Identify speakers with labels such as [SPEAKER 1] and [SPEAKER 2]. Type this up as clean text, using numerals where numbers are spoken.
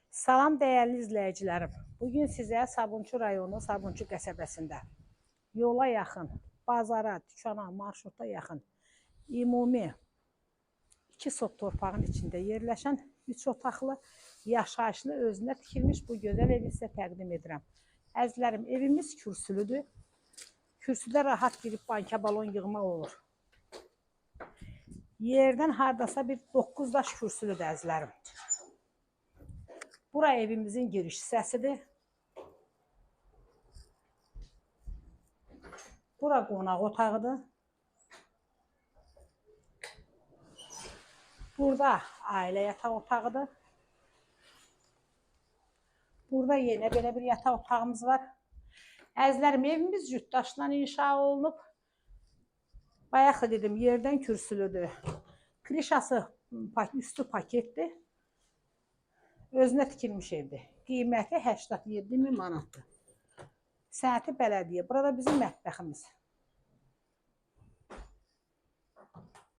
[SPEAKER 1] Salam dəyərli izləyicilərim. Bugün sizə Sabunçu rayonu Sabunçu qəsəbəsində yola yaxın, bazara, dükana, marşruta yaxın ümumi 2 sot torpağın içində yerləşən 3 otaqlı, yaşayışlı, özünə tikilmiş bu gözəl evi sizə təqdim edirəm. Əzizlərim, evimiz kürsülüdür. Kürsüdə rahat girib banka balon yığmaq olur. Yerdən hardasa bir 9 daş kürsülüdür əzizlərim. Bura evimizin giriş hissəsidir. Bura qonaq otağıdır. Burada ailə yataq otağıdır. Burada yenə belə bir yataq otağımız var. Əzizlərim, evimiz cütdaşdan inşa olunub. Bayaq da dedim, yerdən kürsülüdür. Krişası üstü paketdir. Özünə tikilmiş evdir. Qiyməti 87.000 manatdır. Sənəti bələdiyyə. Burada bizim mətbəximiz.